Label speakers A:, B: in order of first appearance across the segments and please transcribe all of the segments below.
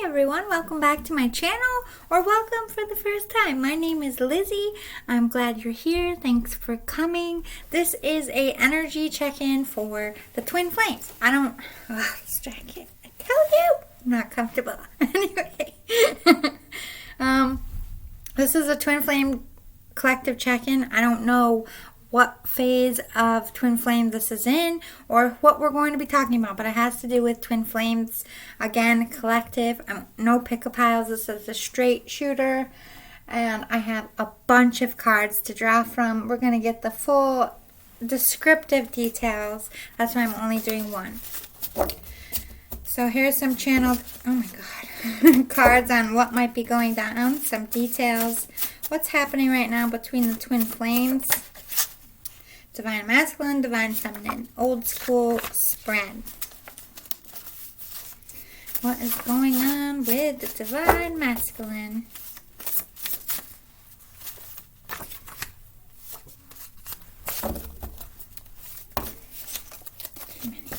A: everyone, welcome back to my channel, or welcome for the first time. My name is Lizzie. I'm glad you're here. Thanks for coming. This is a energy check-in for the twin flames. This jacket, I tell you, I'm not comfortable. Anyway, this is a twin flame collective check-in. I don't know what phase of twin flame this is in or what we're going to be talking about, but it has to do with twin flames, again, collective. No pick-a piles. This is a straight shooter, and I have a bunch of cards to draw from. We're going to get the full descriptive details. That's why I'm only doing one. So here's some channeled, oh my god, cards on what might be going down, some details, what's happening right now between the twin flames. Divine Masculine, Divine Feminine, Old School Spread. What is going on with the Divine Masculine? Too many.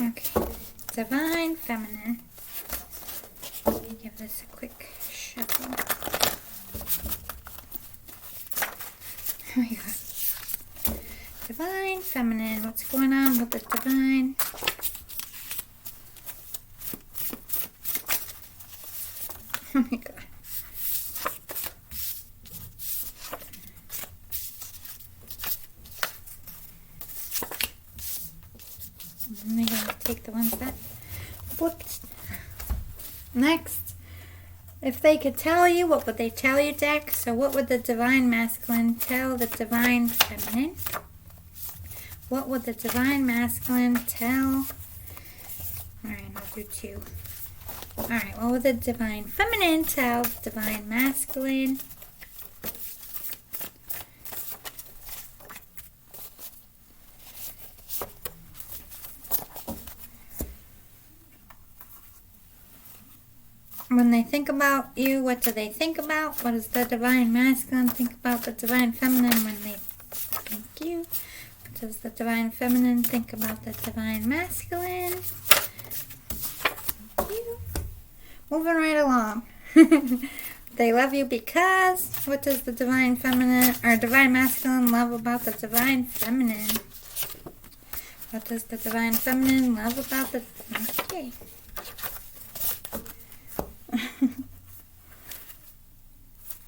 A: Okay, Divine Feminine. Let me give this a quick shuffle. Here we go. Divine Feminine. What's going on with the Divine? Oh my god. I'm gonna take the ones that flipped. Next, if they could tell you, what would they tell you, deck? So what would the Divine Masculine tell the Divine Feminine? What would the Divine Masculine tell? Alright, I'll do two. Alright, what would the Divine Feminine tell the Divine Masculine? When they think about you, what do they think about? What does the Divine Masculine think about the Divine Feminine when they think you? What does the Divine Feminine think about the Divine Masculine? You. Moving right along. They love you because, what does the Divine Feminine, or Divine Masculine love about the Divine Feminine? What does the Divine Feminine love about the, okay.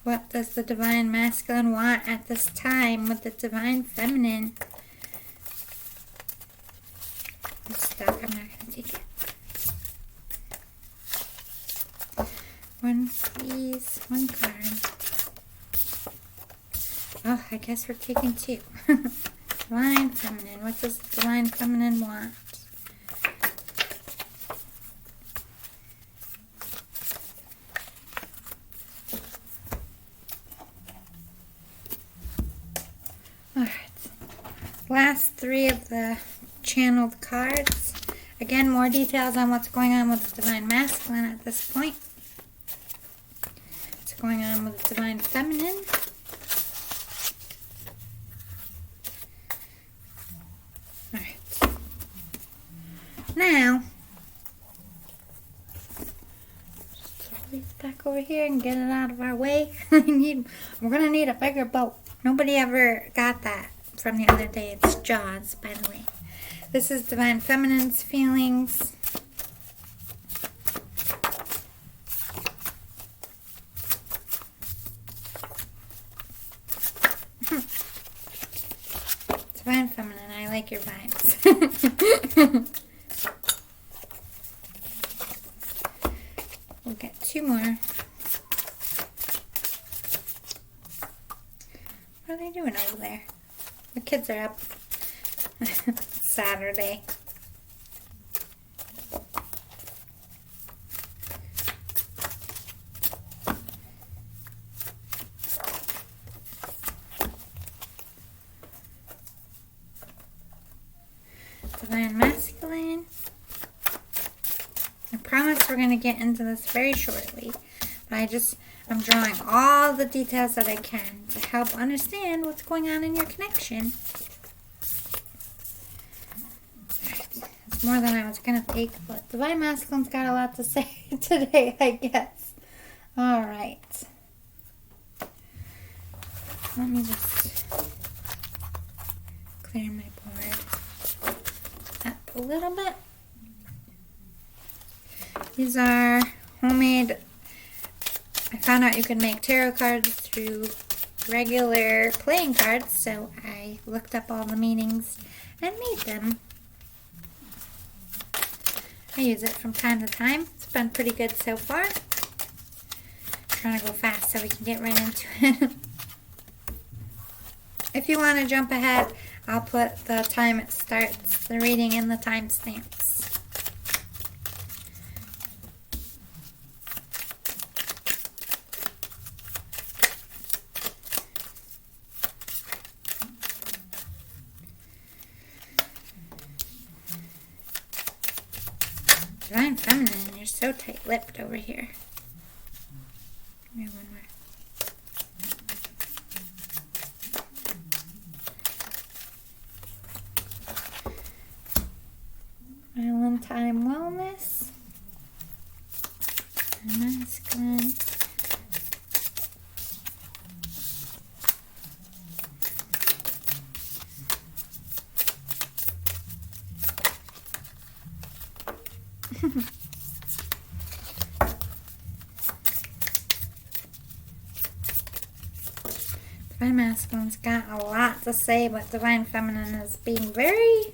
A: What does the Divine Masculine want at this time with the Divine Feminine? This stuff, I'm not going to take it. One, please. One card. Oh, I guess we're taking two. Divine Feminine. What does the Divine Feminine want? Alright, last three of the channeled cards. Again, more details on what's going on with the Divine Masculine at this point. What's going on with the Divine Feminine. Alright. Now, just throw these back over here and get it out of our way. We're going to need a bigger boat. Nobody ever got that from the other day. It's Jaws, by the way. This is Divine Feminine's feelings. Divine Feminine, I like your vibes. We'll get two more. What are they doing over there? The kids are up. Saturday. Divine Masculine. I promise we're going to get into this very shortly. But I'm drawing all the details that I can to help understand what's going on in your connection. It's more than I was going to take, but Divine Masculine's got a lot to say today, I guess. All right. Let me just clear my board up a little bit. These are homemade. I found out you can make tarot cards through regular playing cards, so I looked up all the meanings and made them. I use it from time to time. It's been pretty good so far. I'm trying to go fast so we can get right into it. If you want to jump ahead, I'll put the time it starts, the reading, and the timestamps. Divine Feminine, you're so tight-lipped over here. Give me one more. Island Time Wellness. Masculine. Divine Masculine's got a lot to say, but Divine Feminine is being very...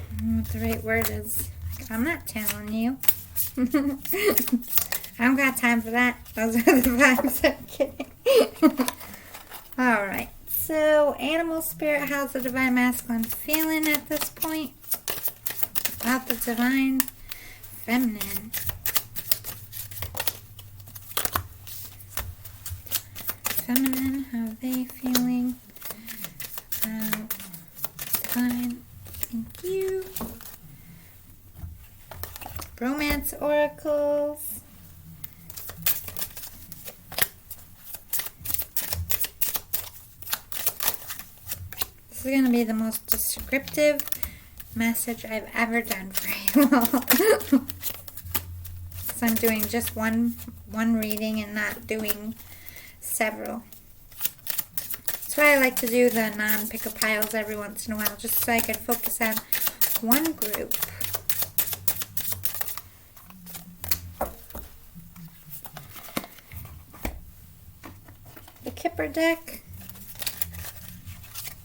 A: I don't know what the right word is. I'm not telling you. I don't got time for that. Those are the vibes. I'm kidding. Alright. So, animal spirit, how's the Divine Masculine feeling at this point? About the Divine Feminine. Feminine, how are they feeling? Divine, thank you. Romance oracles. This is going to be the most descriptive message I've ever done for you all. So I'm doing just one reading and not doing several. That's why I like to do the non-pick-up piles every once in a while, just so I can focus on one group. The Kipper deck.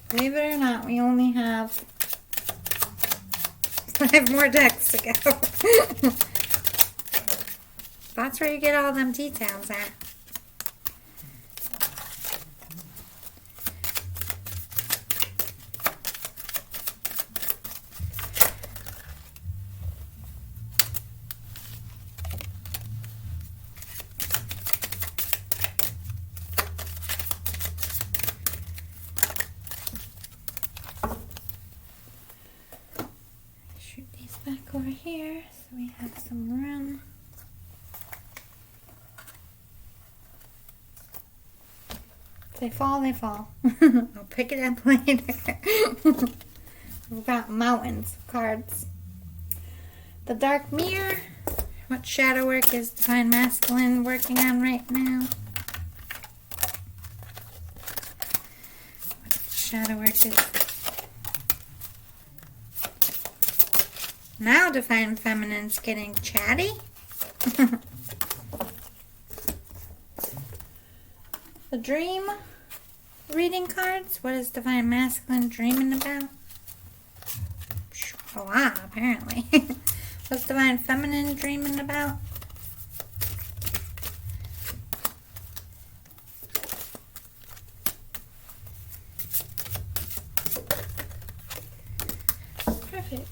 A: Believe it or not, we only have 5 more decks to go. That's where you get all them details at. Back over here so we have some room. If they fall, they fall. I'll pick it up later. We've got mountains of cards. The Dark Mirror. What shadow work is Divine Masculine working on right now? What shadow work is... Now Divine Feminine's getting chatty. The Dream reading cards. What is Divine Masculine dreaming about? A lot, apparently. What's Divine Feminine dreaming about? Perfect.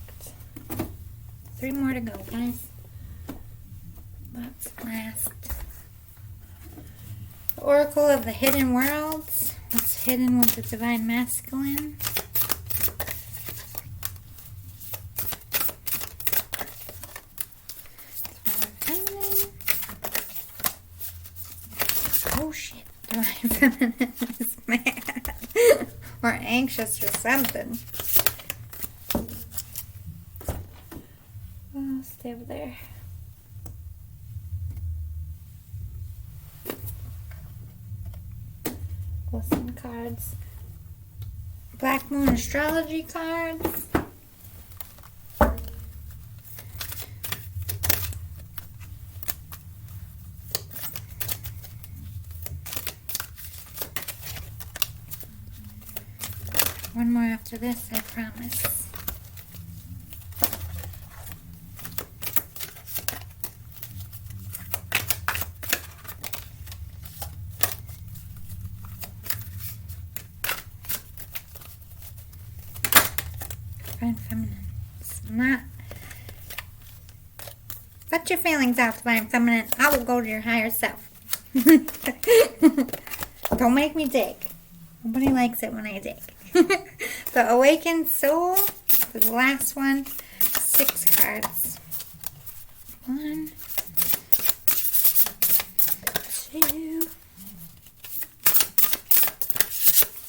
A: 3 more to go, guys. That's last. The Oracle of the Hidden Worlds. What's hidden with the Divine Masculine? shit. Divine Feminine is mad. Or anxious or something. Oh, stay over there. Listen cards. Black Moon Astrology cards. One more after this, I promise. Divine Feminine. It's not. Let your feelings out, Divine Feminine. I will go to your higher self. Don't make me dig. Nobody likes it when I dig. The Awakened Soul, the last one, 6 cards. 1, 2,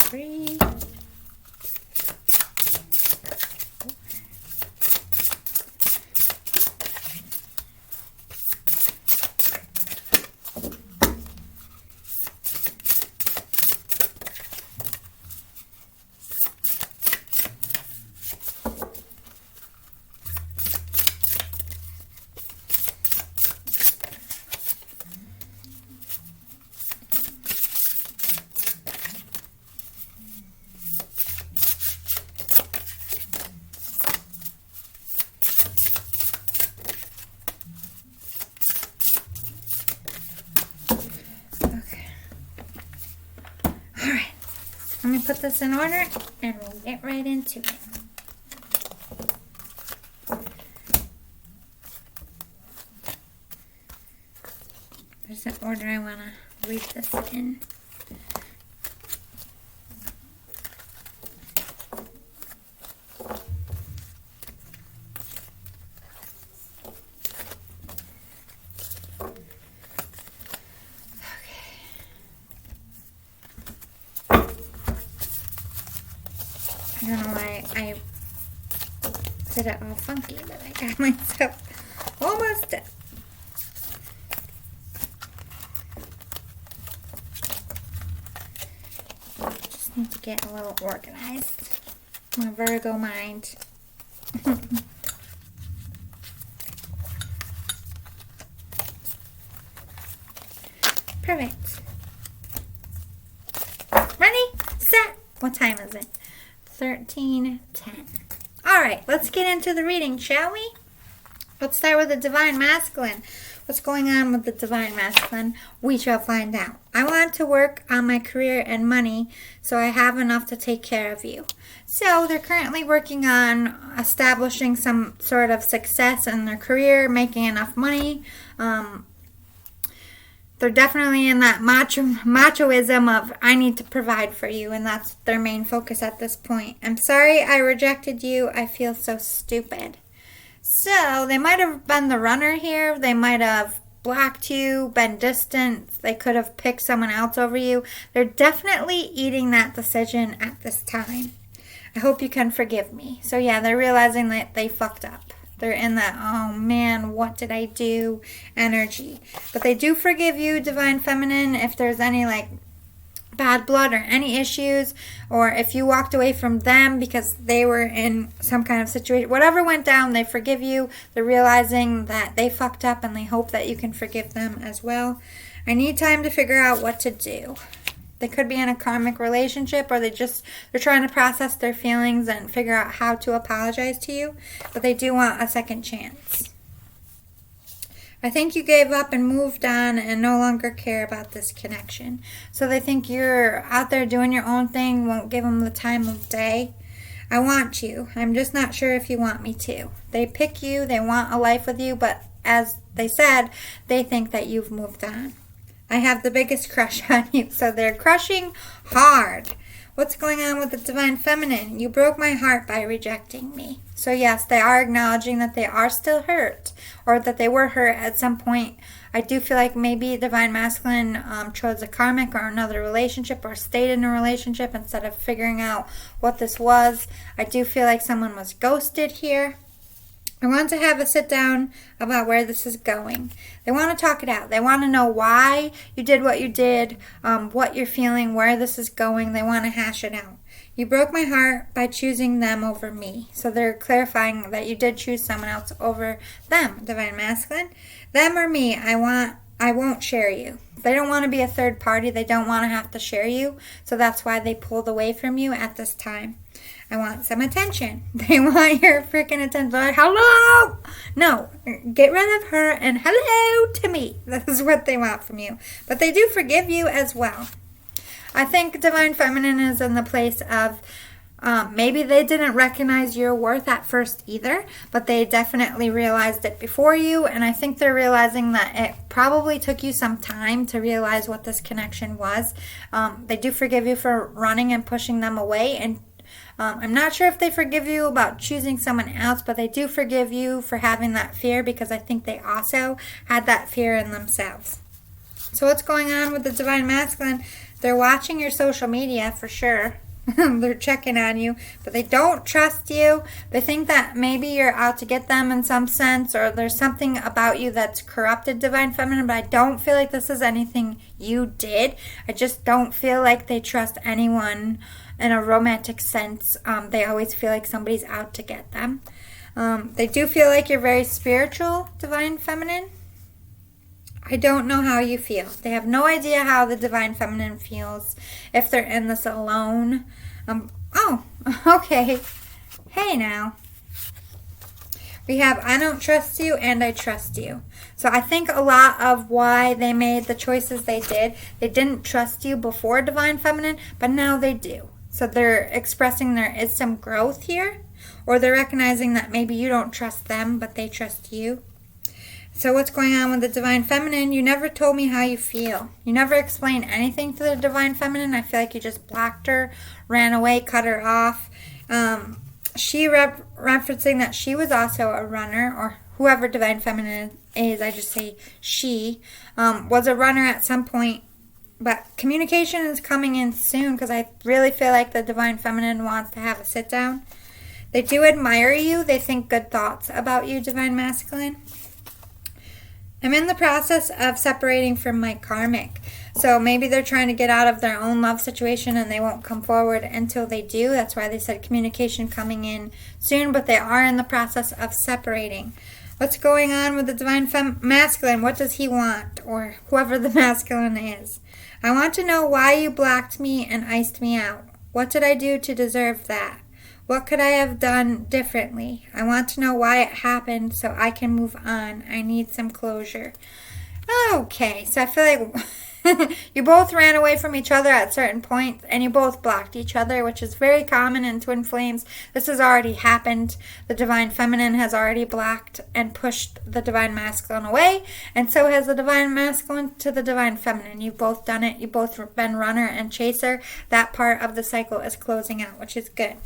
A: 3, 4. Let me put this in order and we'll get right into it. There's an order I want to read this in. I don't know why I did it all funky, but I got myself almost done. Just need to get a little organized. My Virgo mind. Perfect. Ready? Set. What time is it? 13:10. All right, let's get into the reading, shall we? Let's start with the Divine Masculine. What's going on with the Divine Masculine? We shall find out. I want to work on my career and money so I have enough to take care of you. So they're currently working on establishing some sort of success in their career, making enough money. They're definitely in that machoism of, I need to provide for you, and that's their main focus at this point. I'm sorry I rejected you. I feel so stupid. So they might have been the runner here. They might have blocked you, been distant. They could have picked someone else over you. They're definitely eating that decision at this time. I hope you can forgive me. So yeah, they're realizing that they fucked up. They're in that, oh man, what did I do energy. But they do forgive you, Divine Feminine, if there's any like bad blood or any issues, or if you walked away from them because they were in some kind of situation. Whatever went down, they forgive you. They're realizing that they fucked up and they hope that you can forgive them as well. I need time to figure out what to do. They could be in a karmic relationship, or they're trying to process their feelings and figure out how to apologize to you, but they do want a second chance. I think you gave up and moved on and no longer care about this connection. So they think you're out there doing your own thing, won't give them the time of day. I want you. I'm just not sure if you want me to. They pick you, they want a life with you, but as they said, they think that you've moved on. I have the biggest crush on you. So they're crushing hard. What's going on with the Divine Feminine? You broke my heart by rejecting me. So yes, they are acknowledging that they are still hurt, or that they were hurt at some point. I do feel like maybe Divine Masculine chose a karmic or another relationship, or stayed in a relationship instead of figuring out what this was. I do feel like someone was ghosted here. I want to have a sit down about where this is going. They want to talk it out. They want to know why you did what you did, what you're feeling, where this is going. They want to hash it out. You broke my heart by choosing them over me. So they're clarifying that you did choose someone else over them, Divine Masculine. Them or me, I won't share you. They don't want to be a third party. They don't want to have to share you. So that's why they pulled away from you at this time. I want some attention. They want your freaking attention. They're like, hello! No, get rid of her and hello to me. That is what they want from you. But they do forgive you as well. I think Divine Feminine is in the place of maybe they didn't recognize your worth at first either, but they definitely realized it before you, and I think they're realizing that it probably took you some time to realize what this connection was. They do forgive you for running and pushing them away, and I'm not sure if they forgive you about choosing someone else, but they do forgive you for having that fear, because I think they also had that fear in themselves. So what's going on with the Divine Masculine? They're watching your social media for sure. They're checking on you, but they don't trust you. They think that maybe you're out to get them in some sense, or there's something about you that's corrupted, Divine Feminine, but I don't feel like this is anything you did. I just don't feel like they trust anyone in a romantic sense. They always feel like somebody's out to get them. They do feel like you're very spiritual, Divine Feminine. I don't know how you feel. They have no idea how the Divine Feminine feels if they're in this alone. Oh, okay. Hey now. We have I don't trust you and I trust you. So I think a lot of why they made the choices they didn't trust you before, Divine Feminine, but now they do. So they're expressing there is some growth here, or they're recognizing that maybe you don't trust them, but they trust you. So what's going on with the Divine Feminine? You never told me how you feel. You never explained anything to the Divine Feminine. I feel like you just blocked her, ran away, cut her off. She referencing that she was also a runner, or whoever Divine Feminine is, I just say she, was a runner at some point. But communication is coming in soon, because I really feel like the Divine Feminine wants to have a sit down. They do admire you. They think good thoughts about you, Divine Masculine. I'm in the process of separating from my karmic. So maybe they're trying to get out of their own love situation and they won't come forward until they do. That's why they said communication coming in soon, but they are in the process of separating. What's going on with the Divine Masculine? What does he want? Or whoever the masculine is. I want to know why you blocked me and iced me out. What did I do to deserve that? What could I have done differently? I want to know why it happened so I can move on. I need some closure. Okay, so I feel like you both ran away from each other at certain points, and you both blocked each other, which is very common in twin flames. This has already happened. The Divine Feminine has already blocked and pushed the Divine Masculine away, and so has the Divine Masculine to the Divine Feminine. You've both done it. You've both been runner and chaser. That part of the cycle is closing out, which is good.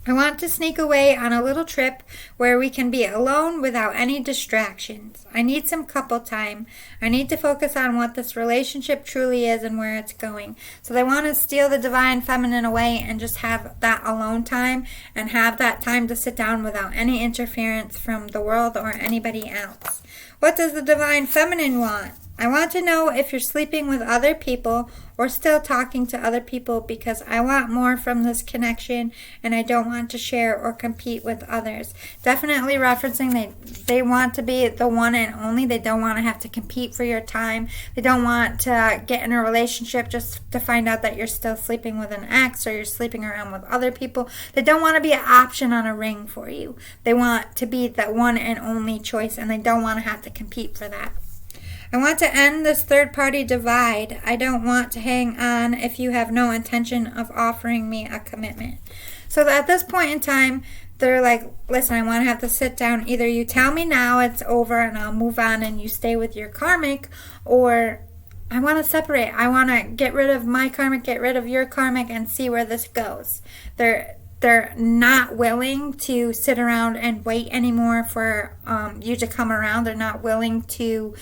A: I want to sneak away on a little trip where we can be alone without any distractions. I need some couple time. I need to focus on what this relationship truly is and where it's going. So they want to steal the Divine Feminine away and just have that alone time and have that time to sit down without any interference from the world or anybody else. What does the Divine Feminine want? I want to know if you're sleeping with other people or still talking to other people, because I want more from this connection and I don't want to share or compete with others. Definitely referencing they want to be the one and only. They don't want to have to compete for your time. They don't want to get in a relationship just to find out that you're still sleeping with an ex or you're sleeping around with other people. They don't want to be an option on a ring for you. They want to be that one and only choice, and they don't want to have to compete for that. I want to end this third-party divide. I don't want to hang on if you have no intention of offering me a commitment. So at this point in time, they're like, listen, I want to have to sit down. Either you tell me now it's over and I'll move on and you stay with your karmic, or I want to separate. I want to get rid of my karmic, get rid of your karmic, and see where this goes. They're not willing to sit around and wait anymore for you to come around. They're not willing to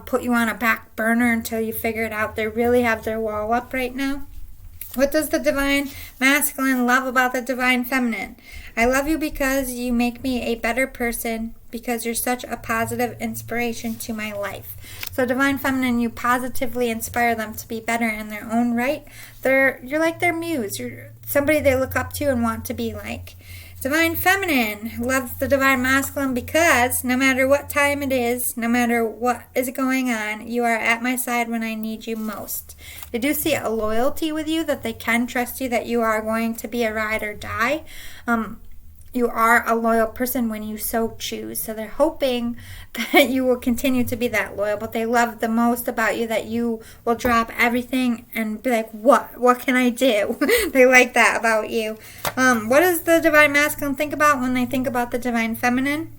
A: put you on a back burner until you figure it out. They really have their wall up right now. What does the divine masculine love about the divine feminine? I love you because you make me a better person, because you're such a positive inspiration to my life. So divine feminine, you positively inspire them to be better in their own right. You're like their muse. You're somebody they look up to and want to be like. Divine feminine loves the divine masculine because no matter what time it is, no matter what is going on, you are at my side when I need you most. They do see a loyalty with you, that they can trust you, that you are going to be a ride or die. You are a loyal person when you so choose. So they're hoping that you will continue to be that loyal. But they love the most about you that you will drop everything and be like, what can I do? They like that about you. What does the divine masculine think about when they think about the divine feminine?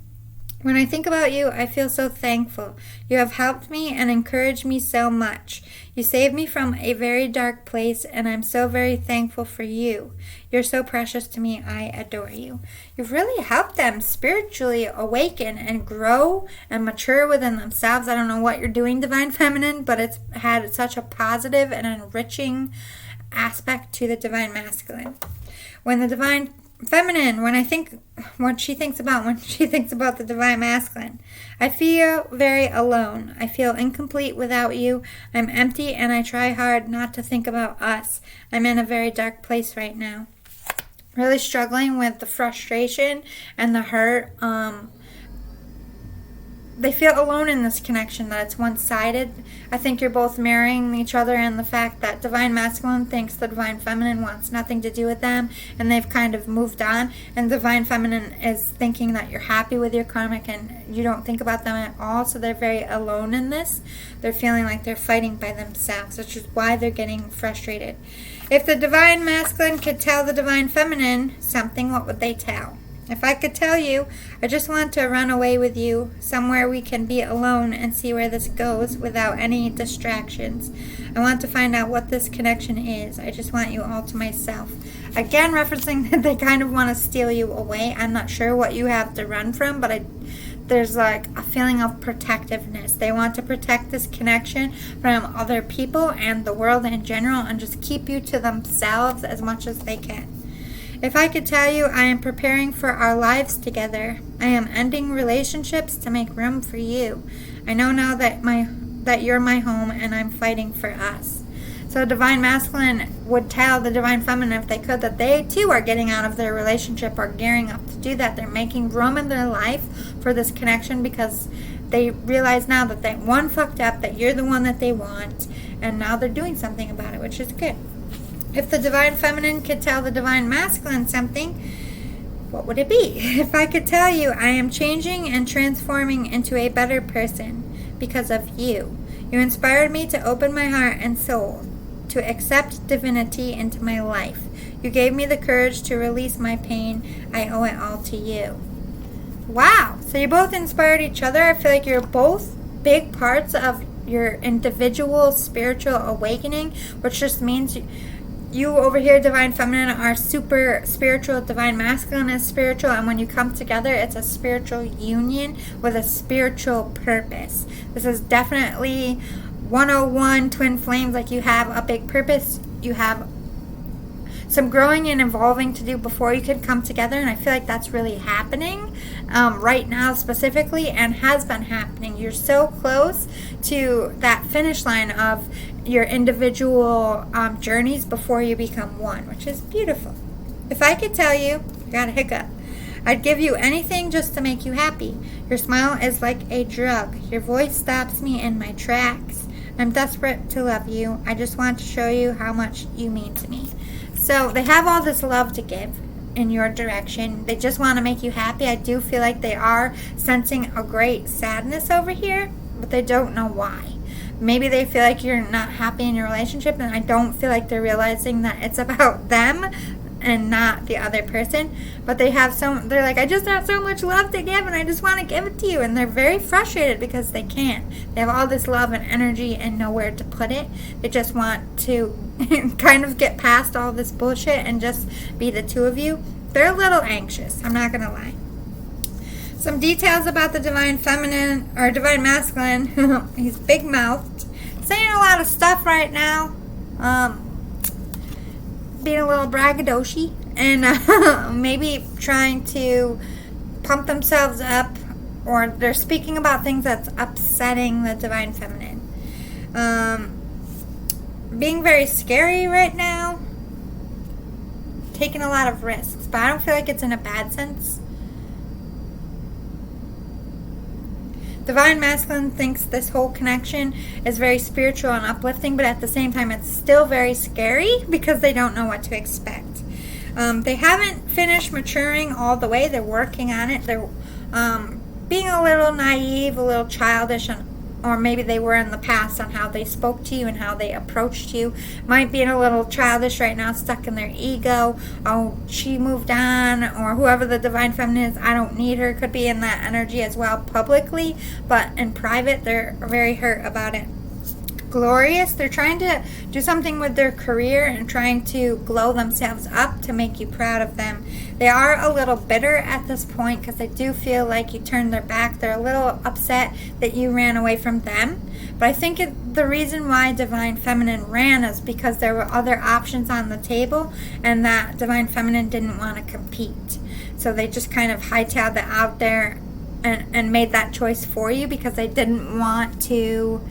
A: When I think about you, I feel so thankful. You have helped me and encouraged me so much. You saved me from a very dark place, and I'm so very thankful for you. You're so precious to me. I adore you. You've really helped them spiritually awaken and grow and mature within themselves. I don't know what you're doing, divine feminine, but it's had such a positive and enriching aspect to the divine masculine. When the divine feminine, what she thinks about when she thinks about the divine masculine, I feel very alone. I feel incomplete without you. I'm empty, and I try hard not to think about us. I'm in a very dark place right now. Really struggling with the frustration and the hurt. They feel alone in this connection, that it's one-sided. I think you're both mirroring each other in the fact that divine masculine thinks the divine feminine wants nothing to do with them, and they've kind of moved on. And divine feminine is thinking that you're happy with your karmic and you don't think about them at all, so they're very alone in this. They're feeling like they're fighting by themselves, which is why they're getting frustrated. If the divine masculine could tell the divine feminine something, what would they tell? If I could tell you, I just want to run away with you, somewhere we can be alone and see where this goes without any distractions. I want to find out what this connection is. I just want you all to myself. Again, referencing that they kind of want to steal you away. I'm not sure what you have to run from, but there's like a feeling of protectiveness. They want to protect this connection from other people and the world in general and just keep you to themselves as much as they can. If I could tell you, I am preparing for our lives together. I am ending relationships to make room for you. I know now that you're my home, and I'm fighting for us. So divine masculine would tell the divine feminine, if they could, that they too are getting out of their relationship or gearing up to do that. They're making room in their life for this connection because they realize now that they one fucked up, that you're the one that they want, and now they're doing something about it, which is good. If the divine feminine could tell the divine masculine something, what would it be? If I could tell you, I am changing and transforming into a better person because of you. You inspired me to open my heart and soul, to accept divinity into my life. You gave me the courage to release my pain. I owe it all to you. Wow. So you both inspired each other. I feel like you're both big parts of your individual spiritual awakening, which just means you over here, divine feminine, are super spiritual. Divine masculine is spiritual, and when you come together, it's a spiritual union with a spiritual purpose. This is definitely 101 twin flames. Like, you have a big purpose. You have some growing and evolving to do before you could come together, and I feel like that's really happening right now specifically, and has been happening. You're so close to that finish line of your individual journeys before you become one, which is beautiful. If I could tell you, I got a hiccup, I'd give you anything just to make you happy. Your smile is like a drug. Your voice stops me in my tracks. I'm desperate to love you. I just want to show you how much you mean to me. So they have all this love to give in your direction. They just want to make you happy. I do feel like they are sensing a great sadness over here, but they don't know why. Maybe they feel like you're not happy in your relationship, and I don't feel like they're realizing that it's about them. and not the other person. But they're like, I just have so much love to give and I just want to give it to you. And they're very frustrated because they can't. They have all this love and energy and nowhere to put it. They just want to kind of get past all this bullshit and just be the two of you. They're a little anxious, I'm not going to lie. Some details about the divine feminine or divine masculine. He's big mouthed, saying a lot of stuff right now. Being a little braggadocious and maybe trying to pump themselves up, or they're speaking about things that's upsetting the divine feminine. Being very scary right now, taking a lot of risks, but I don't feel like it's in a bad sense. Divine masculine thinks this whole connection is very spiritual and uplifting, but at the same time it's still very scary because they don't know what to expect. They haven't finished maturing all the way. They're working on it. They're being a little naive, a little childish, or maybe they were in the past on how they spoke to you and how they approached you. Might be a little childish right now, stuck in their ego. Oh, she moved on, or whoever the divine feminine is, I don't need her. Could be in that energy as well publicly, but in private they're very hurt about it. Glorious, they're trying to do something with their career and trying to glow themselves up to make you proud of them. They are a little bitter at this point because they do feel like you turned their back. They're a little upset that you ran away from them. But I think the reason why Divine Feminine ran is because there were other options on the table and that Divine Feminine didn't want to compete. So they just kind of hightailed it out there and made that choice for you because they didn't want to...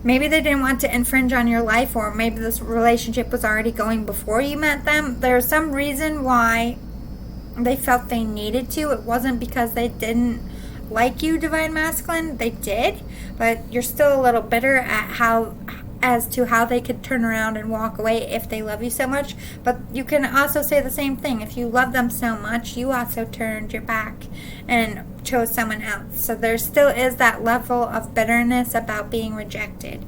A: Maybe they didn't want to infringe on your life, or maybe this relationship was already going before you met them. There's some reason why they felt they needed to. It wasn't because they didn't like you, Divine Masculine. They did, but you're still a little bitter as to how they could turn around and walk away if they love you so much. But you can also say the same thing. If you love them so much, you also turned your back and chose someone else. So there still is that level of bitterness about being rejected.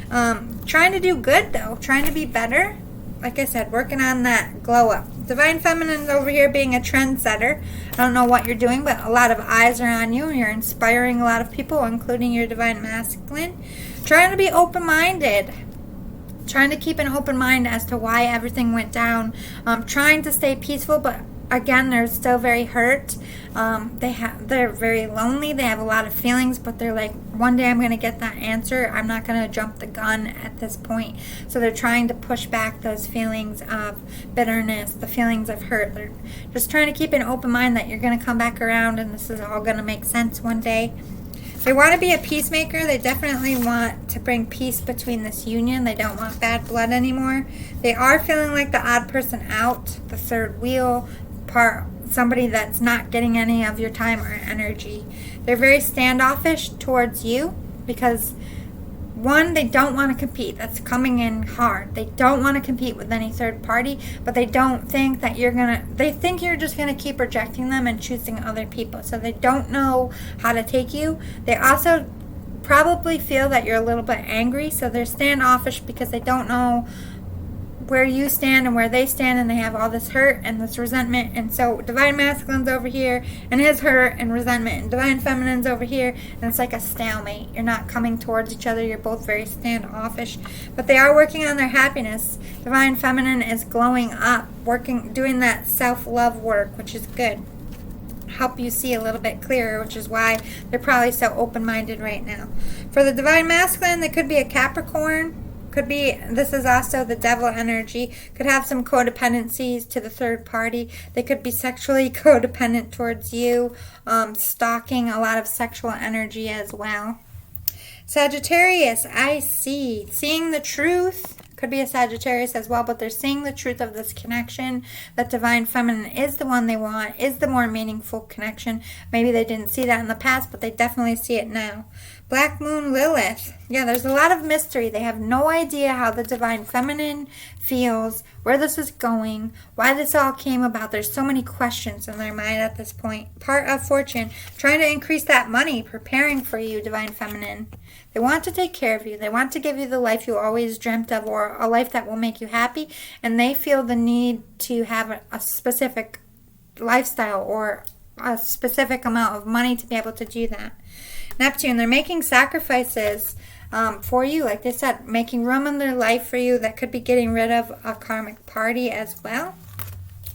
A: Trying to do good though, trying to be better. Like I said, working on that glow up. Divine Feminine over here being a trendsetter. I don't know what you're doing, but a lot of eyes are on you. You're inspiring a lot of people, including your Divine Masculine. Trying to be open-minded. Trying to keep an open mind as to why everything went down. Trying to stay peaceful, but again, they're still very hurt. They're very lonely. They have a lot of feelings, but they're like, one day I'm going to get that answer. I'm not going to jump the gun at this point. So they're trying to push back those feelings of bitterness, the feelings of hurt. They're just trying to keep an open mind that you're going to come back around and this is all going to make sense one day. They want to be a peacemaker. They definitely want to bring peace between this union. They don't want bad blood anymore. They are feeling like the odd person out, the third wheel, somebody that's not getting any of your time or energy. They're very standoffish towards you because, one, they don't want to compete. That's coming in hard. They don't want to compete with any third party, but they don't think that they think you're just going to keep rejecting them and choosing other people. So they don't know how to take you. They also probably feel that you're a little bit angry, so they're standoffish because they don't know where you stand and where they stand, and they have all this hurt and this resentment. And so Divine Masculine's over here and his hurt and resentment, and Divine Feminine's over here, and it's like a stalemate. You're not coming towards each other. You're both very standoffish, but they are working on their happiness. Divine Feminine is glowing up, doing that self-love work, which is good. Help you see a little bit clearer, which is why they're probably so open-minded right now. For the Divine Masculine, they could be a Capricorn. This is also the devil energy. Could have some codependencies to the third party. They could be sexually codependent towards you, stalking, a lot of sexual energy as well. Sagittarius, I see. Seeing the truth. Could be a Sagittarius as well, but they're seeing the truth of this connection, that Divine Feminine is the one they want, is the more meaningful connection. Maybe they didn't see that in the past, but they definitely see it now. Black Moon Lilith. Yeah, there's a lot of mystery. They have no idea how the Divine Feminine feels, where this is going, why this all came about. There's so many questions in their mind at this point. Part of Fortune, trying to increase that money, preparing for you, Divine Feminine. They want to take care of you. They want to give you the life you always dreamt of, or a life that will make you happy. And they feel the need to have a specific lifestyle or a specific amount of money to be able to do that. Neptune, they're making sacrifices for you. Like they said, making room in their life for you. That could be getting rid of a karmic party as well.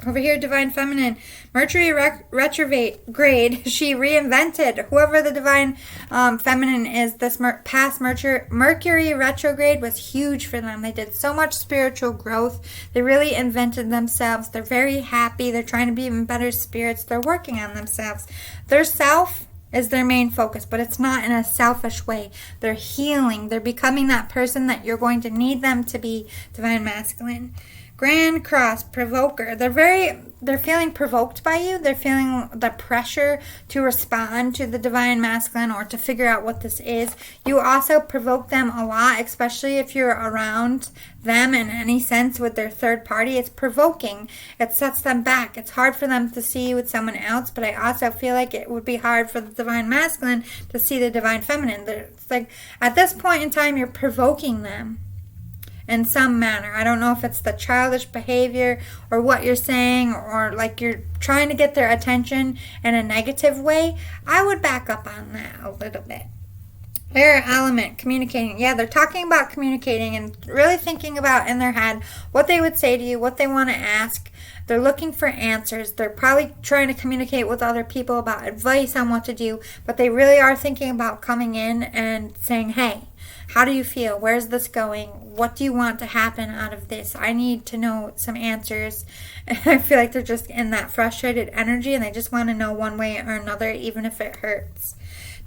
A: Over here, Divine Feminine, Mercury retrograde. She reinvented whoever the Divine Feminine is. This past Mercury retrograde was huge for them. They did so much spiritual growth. They really invented themselves. They're very happy. They're trying to be even better spirits. They're working on themselves. Their self is their main focus, but it's not in a selfish way. They're healing. They're becoming that person that you're going to need them to be, Divine Masculine. Grand Cross, provoker. They're feeling provoked by you. They're feeling the pressure to respond to the Divine Masculine or to figure out what this is. You also provoke them a lot, especially if you're around them in any sense with their third party. It's provoking. It sets them back. It's hard for them to see you with someone else, but I also feel like it would be hard for the Divine Masculine to see the Divine Feminine. It's like at this point in time, you're provoking them in some manner. I don't know if it's the childish behavior or what you're saying, or like you're trying to get their attention in a negative way. I would back up on that a little bit. Air element, communicating. Yeah, they're talking about communicating and really thinking about in their head what they would say to you, what they want to ask. They're looking for answers. They're probably trying to communicate with other people about advice on what to do, but they really are thinking about coming in and saying, hey, how do you feel? Where's this going? What do you want to happen out of this? I need to know some answers. And I feel like they're just in that frustrated energy and they just want to know one way or another, even if it hurts.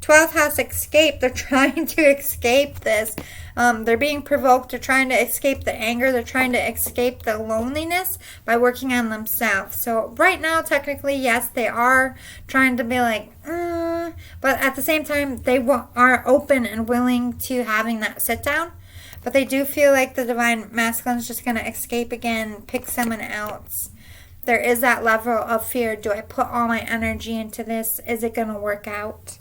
A: 12th house, escape. They're trying to escape this. They're being provoked. They're trying to escape the anger. They're trying to escape the loneliness by working on themselves. So right now, technically, yes, they are trying to be like, but at the same time, they are open and willing to having that sit down. But they do feel like the Divine Masculine is just going to escape again, pick someone else. There is that level of fear. Do I put all my energy into this? Is it going to work out?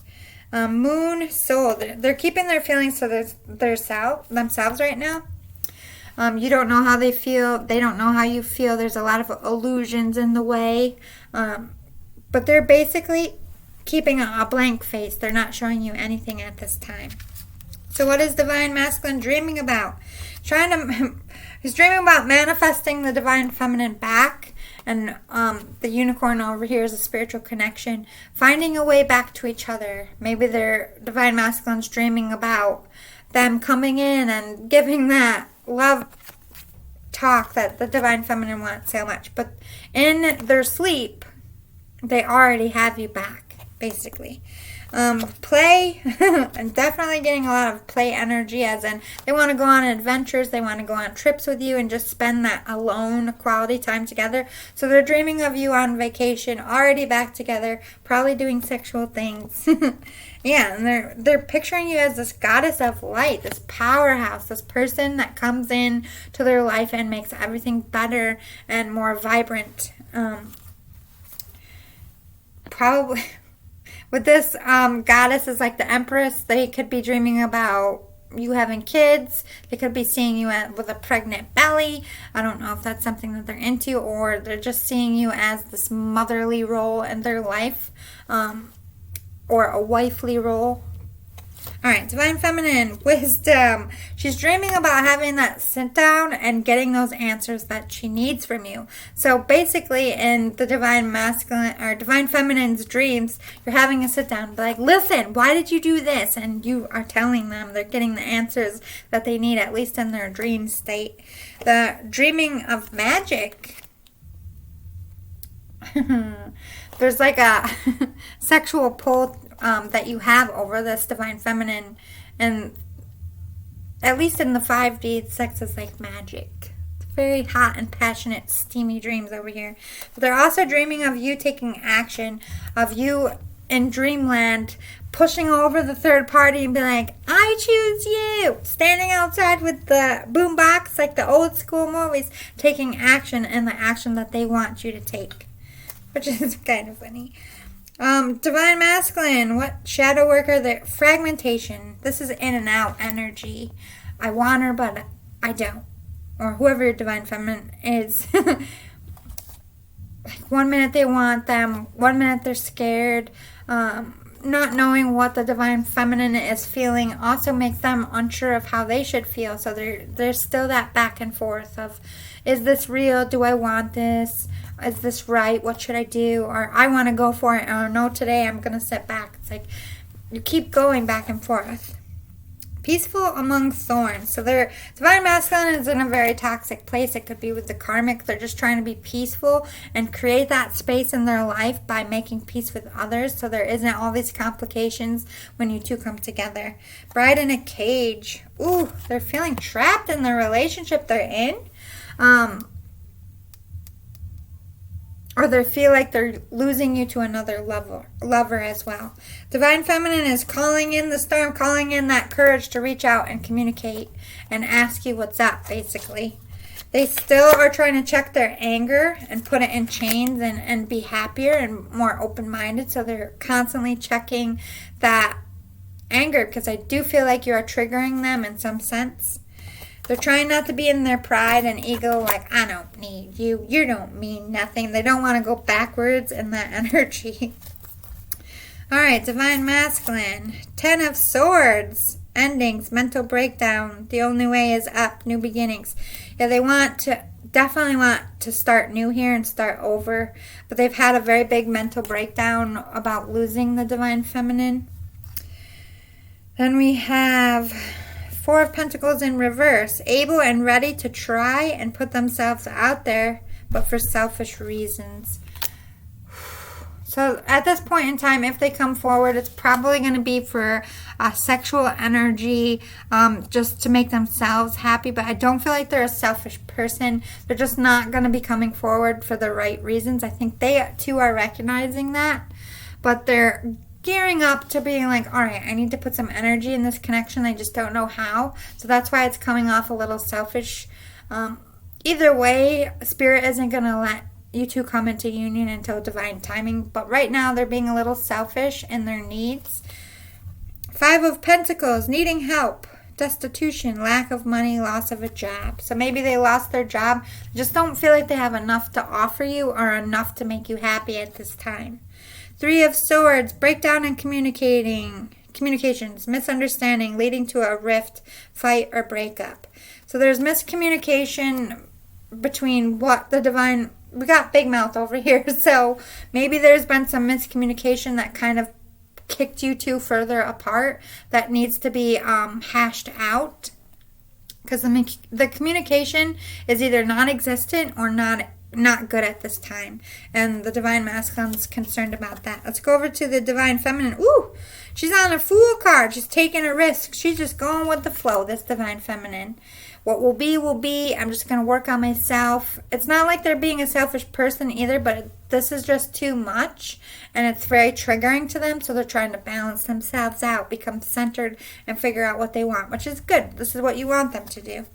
A: Moon, soul. They're keeping their feelings to themselves right now. You don't know how they feel. They don't know how you feel. There's a lot of illusions in the way. But they're basically keeping a blank face. They're not showing you anything at this time. So what is Divine Masculine dreaming about? He's dreaming about manifesting the Divine Feminine back. And the unicorn over here is a spiritual connection. Finding a way back to each other. Maybe their Divine Masculine's dreaming about them coming in and giving that love talk that the Divine Feminine wants so much. But in their sleep, they already have you back, basically. Play, and definitely getting a lot of play energy, as in they want to go on adventures, they want to go on trips with you and just spend that alone quality time together. So they're dreaming of you on vacation, already back together, probably doing sexual things. Yeah, and they're picturing you as this goddess of light, this powerhouse, this person that comes in to their life and makes everything better and more vibrant. Probably with this goddess is like the Empress. They could be dreaming about you having kids. They could be seeing you with a pregnant belly. I don't know if that's something that they're into, or they're just seeing you as this motherly role in their life, or a wifely role. All right, Divine Feminine, wisdom. She's dreaming about having that sit down and getting those answers that she needs from you. So basically, in the Divine Masculine or Divine Feminine's dreams, you're having a sit down, like, listen, why did you do this? And you are telling them. They're getting the answers that they need, at least in their dream state. The dreaming of magic. There's like a sexual pull that you have over this Divine Feminine, and at least in the 5D, sex is like magic. It's very hot and passionate, steamy dreams over here. But they're also dreaming of you taking action, of you in dreamland pushing over the third party and be like, I choose you, standing outside with the boombox like the old school movies, taking action, and the action that they want you to take, which is kind of funny. Divine Masculine, what shadow work are there? Fragmentation. This is in and out energy. I want her, but I don't. Or whoever your Divine Feminine is. Like 1 minute they want them, 1 minute they're scared. Not knowing what the Divine Feminine is feeling also makes them unsure of how they should feel. So there's still that back and forth of, is this real? Do I want this? Is this right? What should I do? Or I want to go for it. Or no, today I'm going to sit back. It's like you keep going back and forth. Peaceful among thorns. So their Divine Masculine is in a very toxic place. It could be with the karmic. They're just trying to be peaceful and create that space in their life by making peace with others. So there isn't all these complications when you two come together. Bride in a cage. Ooh, they're feeling trapped in the relationship they're in. Or they feel like they're losing you to another lover as well. Divine Feminine is calling in the storm, calling in that courage to reach out and communicate and ask you what's up, basically. They still are trying to check their anger and put it in chains and be happier and more open-minded. So they're constantly checking that anger because I do feel like you are triggering them in some sense. They're trying not to be in their pride and ego like, I don't need you. You don't mean nothing. They don't want to go backwards in that energy. All right, Divine Masculine. 10 of Swords. Endings, mental breakdown. The only way is up, new beginnings. Yeah, they definitely want to start new here and start over. But they've had a very big mental breakdown about losing the Divine Feminine. Then we have 4 of Pentacles in reverse, able and ready to try and put themselves out there, but for selfish reasons. So at this point in time, if they come forward, it's probably going to be for sexual energy, just to make themselves happy. But I don't feel like they're a selfish person. They're just not going to be coming forward for the right reasons. I think they too are recognizing that, but they're gearing up to being like, all right, I need to put some energy in this connection. I just don't know how. So that's why it's coming off a little selfish. Either way, Spirit isn't going to let you two come into union until divine timing. But right now, they're being a little selfish in their needs. 5 of Pentacles, needing help. Destitution, lack of money, loss of a job. So maybe they lost their job. Just don't feel like they have enough to offer you or enough to make you happy at this time. 3 of Swords, breakdown in communications, misunderstanding leading to a rift, fight, or breakup. So there's miscommunication between what the divine... We got big mouth over here, so maybe there's been some miscommunication that kind of kicked you two further apart that needs to be hashed out. Because the communication is either non-existent or not good at this time. And the Divine Masculine's concerned about that. Let's go over to the Divine Feminine. Ooh, she's on a Fool card. She's taking a risk. She's just going with the flow, this Divine Feminine. What will be, will be. I'm just going to work on myself. It's not like they're being a selfish person either, but this is just too much. And it's very triggering to them. So they're trying to balance themselves out, become centered, and figure out what they want, which is good. This is what you want them to do.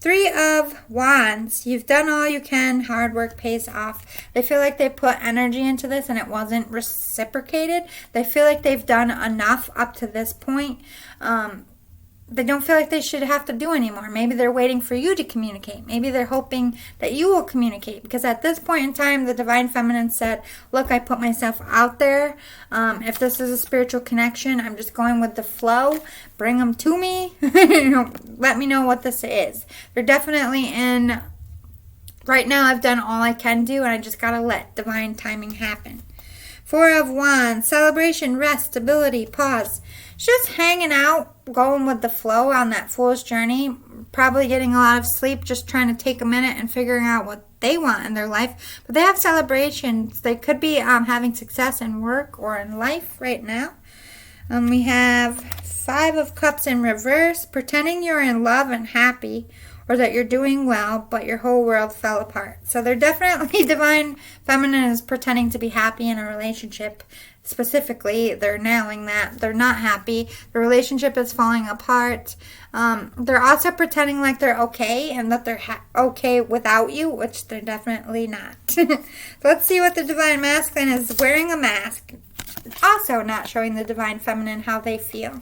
A: 3 of Wands. You've done all you can. Hard work pays off. They feel like they put energy into this and it wasn't reciprocated. They feel like they've done enough up to this point. They don't feel like they should have to do anymore. Maybe they're waiting for you to communicate. Maybe they're hoping that you will communicate. Because at this point in time, the Divine Feminine said, look, I put myself out there. If this is a spiritual connection, I'm just going with the flow. Bring them to me. Let me know what this is. They're definitely in, right now I've done all I can do, and I just got to let divine timing happen. 4 of Wands, celebration, rest, stability, pause. Just hanging out, going with the flow on that Fool's journey. Probably getting a lot of sleep, just trying to take a minute and figuring out what they want in their life. But they have celebrations. They could be having success in work or in life right now. We have 5 of Cups in reverse, pretending you're in love and happy, or that you're doing well, but your whole world fell apart. So they're definitely, Divine Feminine is pretending to be happy in a relationship. Specifically, they're nailing that. They're not happy. The relationship is falling apart. They're also pretending like they're okay and that they're okay without you, which they're definitely not. So let's see what the Divine Masculine is. Wearing a mask. also not showing the divine feminine how they feel.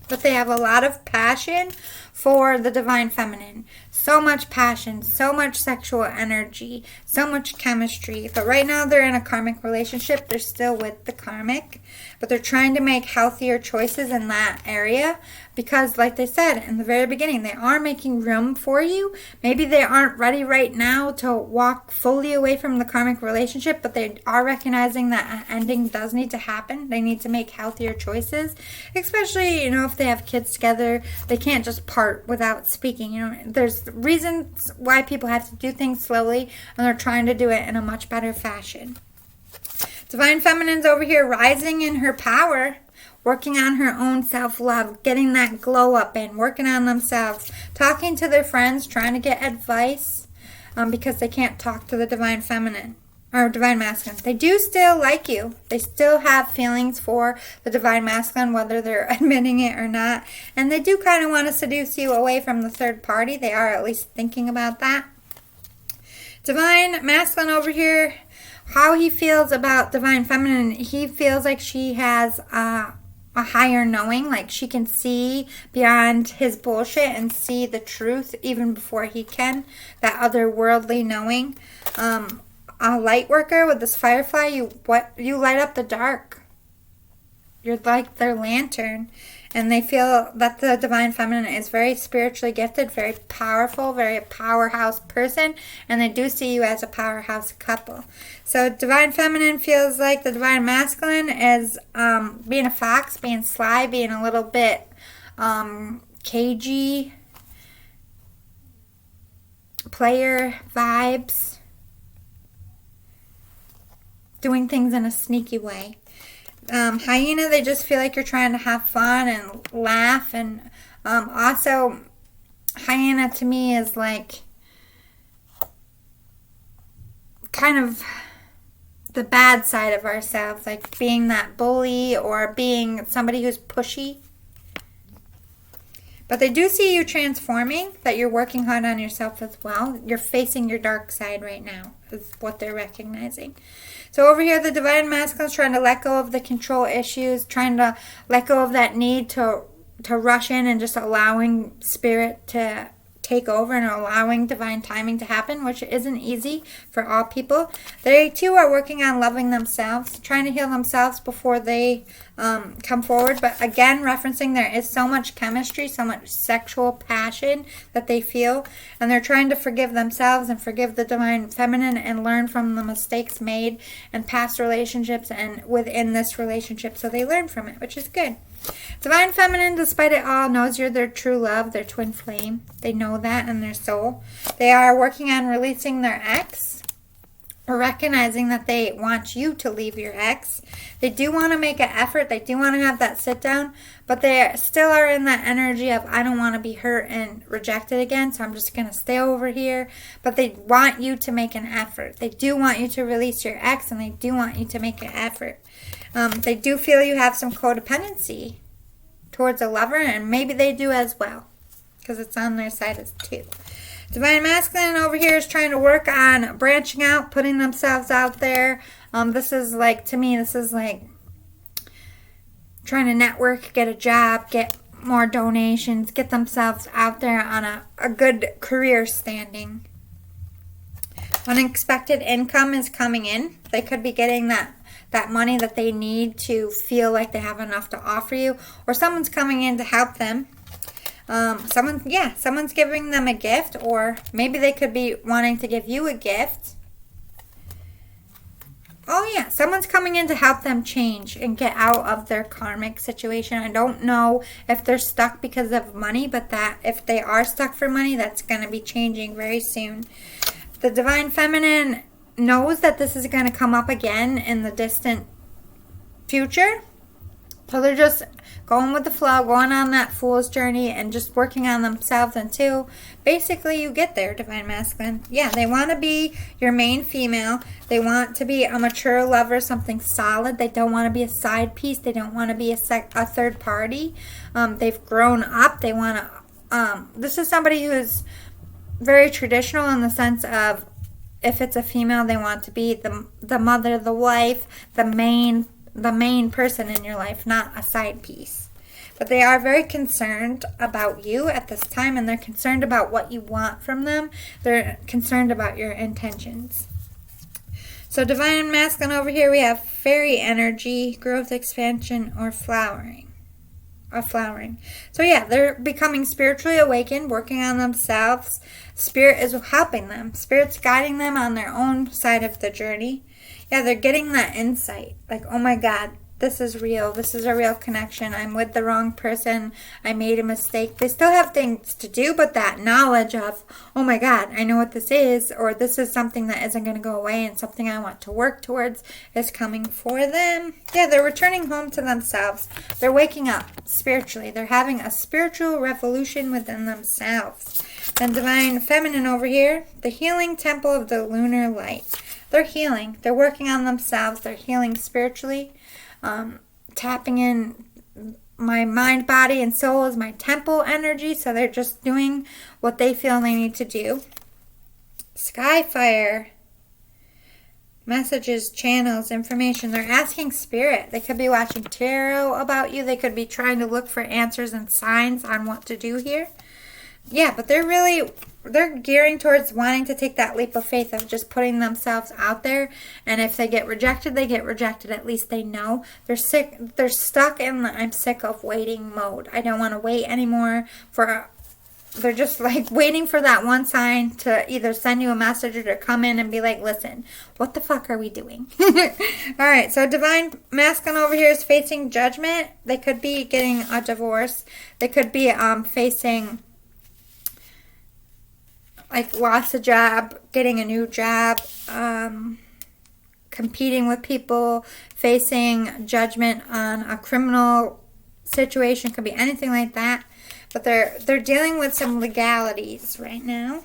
A: But they have a lot of passion for the divine feminine. So much passion, so much sexual energy, so much chemistry. But right now they're in a karmic relationship. They're still with the karmic. But they're trying to make healthier choices in that area. Because like they said in the very beginning, they are making room for you. Maybe they aren't ready right now to walk fully away from the karmic relationship. But they are recognizing that an ending does need to happen. They need to make healthier choices. Especially, if they have kids together, they can't just part without speaking. There's reasons why people have to do things slowly, and they're trying to do it in a much better fashion. Divine Feminine's over here rising in her power, working on her own self-love, getting that glow up and working on themselves, talking to their friends, trying to get advice because they can't talk to the Divine Feminine. Or Divine Masculine. They do still like you. They still have feelings for the Divine Masculine, whether they're admitting it or not. And they do kind of want to seduce you away from the third party. They are at least thinking about that. Divine Masculine over here, how he feels about Divine Feminine, he feels like she has a higher knowing, like she can see beyond his bullshit and see the truth even before he can. That otherworldly knowing. A light worker with this firefly, you light up the dark. You're like their lantern. And they feel that the Divine Feminine is very spiritually gifted, very powerful, very powerhouse person. And they do see you as a powerhouse couple. So Divine Feminine feels like the Divine Masculine is being a fox, being sly, being a little bit cagey, player vibes. Doing things in a sneaky way. Hyena, they just feel like you're trying to have fun and laugh. And also, hyena to me is like kind of the bad side of ourselves. Like being that bully or being somebody who's pushy. But they do see you transforming, that you're working hard on yourself as well. You're facing your dark side right now, is what they're recognizing. So over here, the Divine Masculine is trying to let go of the control issues, trying to let go of that need to rush in and just allowing spirit to take over and allowing divine timing to happen, which isn't easy for all people. They too are working on loving themselves, trying to heal themselves before they come forward. But again, referencing there is so much chemistry, so much sexual passion that they feel, and they're trying to forgive themselves and forgive the Divine Feminine and learn from the mistakes made in past relationships and within this relationship, so they learn from it, which is good. Divine Feminine, despite it all, knows you're their true love, their twin flame. They know that in their soul. They are working on releasing their ex, or recognizing that they want you to leave your ex. They do want to make an effort. They do want to have that sit down, but they still are in that energy of, I don't want to be hurt and rejected again, so I'm just going to stay over here. But they want you to make an effort. They do want you to release your ex, and they do want you to make an effort. They do feel you have some codependency towards a lover, and maybe they do as well, because it's on their side as too. Divine Masculine over here is trying to work on branching out, putting themselves out there. This is like, to me, this is like trying to network, get a job, get more donations, get themselves out there on a good career standing. Unexpected income is coming in. They could be getting that money that they need to feel like they have enough to offer you, or someone's coming in to help them. Someone's giving them a gift, or maybe they could be wanting to give you a gift. Oh yeah, someone's coming in to help them change and get out of their karmic situation. I don't know if they're stuck because of money, but that if they are stuck for money, that's going to be changing very soon. The Divine Feminine knows that this is going to come up again in the distant future. So they're just going with the flow, going on that fool's journey and just working on themselves until basically you get there, Divine Masculine. Yeah, they want to be your main female. They want to be a mature lover, something solid. They don't want to be a side piece. They don't want to be a third party. They've grown up. They want to... this is somebody who is very traditional in the sense of, if it's a female, they want to be the mother, the wife, the main the main person in your life, not a side piece. But they are very concerned about you at this time, and they're concerned about what you want from them. They're concerned about your intentions. So divine and masculine over here, we have fairy energy, growth, expansion, or flowering. So yeah, they're becoming spiritually awakened, working on themselves. Spirit is helping them. Spirit's guiding them on their own side of the journey. Yeah, they're getting that insight. Like, oh my God, this is real. This is a real connection. I'm with the wrong person. I made a mistake. They still have things to do, but that knowledge of, oh my God, I know what this is, or this is something that isn't going to go away and something I want to work towards is coming for them. Yeah, they're returning home to themselves. They're waking up spiritually. They're having a spiritual revolution within themselves. Then divine feminine over here, the healing temple of the lunar light. They're healing. They're working on themselves. They're healing spiritually. Tapping in my mind, body, and soul is my temple energy. So they're just doing what they feel they need to do. Skyfire. Messages, channels, information. They're asking spirit. They could be watching tarot about you. They could be trying to look for answers and signs on what to do here. Yeah, but they're gearing towards wanting to take that leap of faith of just putting themselves out there. And if they get rejected, they get rejected. At least they know. They're stuck in the I'm sick of waiting mode. I don't want to wait anymore they're just like waiting for that one sign to either send you a message or to come in and be like, listen, what the fuck are we doing? All right, so divine masculine over here is facing judgment. They could be getting a divorce. They could be facing like lost a job, getting a new job, competing with people, facing judgment on a criminal situation. Could be anything like that. But they're dealing with some legalities right now.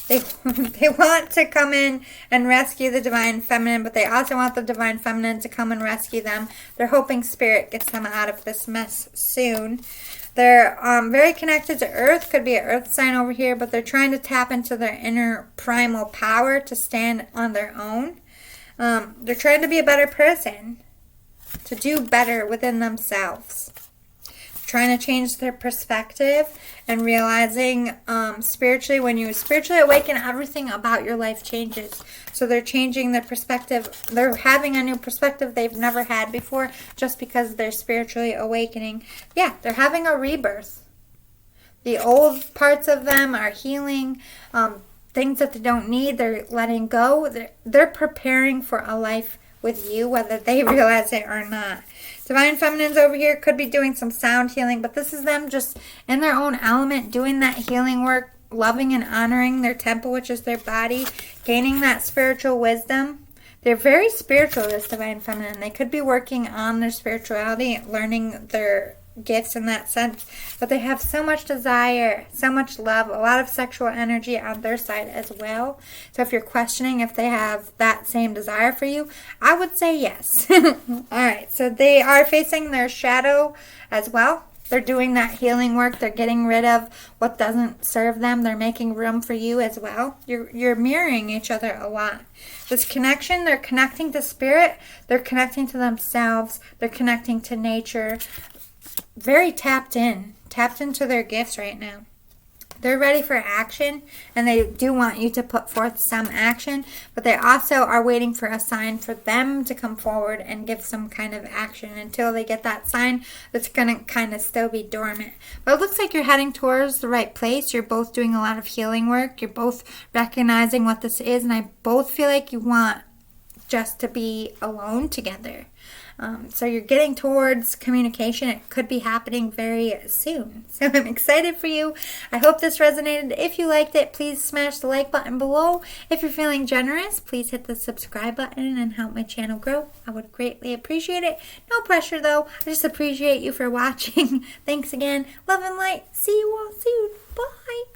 A: They want to come in and rescue the divine feminine, but they also want the divine feminine to come and rescue them. They're hoping spirit gets them out of this mess soon. They're very connected to earth. Could be an earth sign over here, but they're trying to tap into their inner primal power to stand on their own. They're trying to be a better person, to do better within themselves. Trying to change their perspective and realizing spiritually, when you spiritually awaken, everything about your life changes. So they're changing their perspective. They're having a new perspective they've never had before just because they're spiritually awakening. Yeah, they're having a rebirth. The old parts of them are healing. Things that they don't need, they're letting go. They're preparing for a life with you, whether they realize it or not. Divine Feminines over here could be doing some sound healing, but this is them just in their own element, doing that healing work, loving and honoring their temple, which is their body, gaining that spiritual wisdom. They're very spiritual, this Divine Feminine. They could be working on their spirituality, learning their gifts in that sense, but they have so much desire, so much love, a lot of sexual energy on their side as well. So if you're questioning if they have that same desire for you, I would say yes. Alright, so they are facing their shadow as well. They're doing that healing work. They're getting rid of what doesn't serve them. They're making room for you as well. You're mirroring each other a lot. This connection, they're connecting to spirit. They're connecting to themselves. They're connecting to nature. Very tapped into their gifts right now. They're ready for action, and they do want you to put forth some action, but they also are waiting for a sign for them to come forward and give some kind of action. Until they get that sign, that's going to kind of still be dormant. But it looks like you're heading towards the right place. You're both doing a lot of healing work. You're both recognizing what this is, and I both feel like you want just to be alone together. So you're getting towards communication. It could be happening very soon. So I'm excited for you. I hope this resonated. If you liked it, please smash the like button below. If you're feeling generous, please hit the subscribe button and help my channel grow. I would greatly appreciate it. No pressure though. I just appreciate you for watching. Thanks again. Love and light. See you all soon. Bye.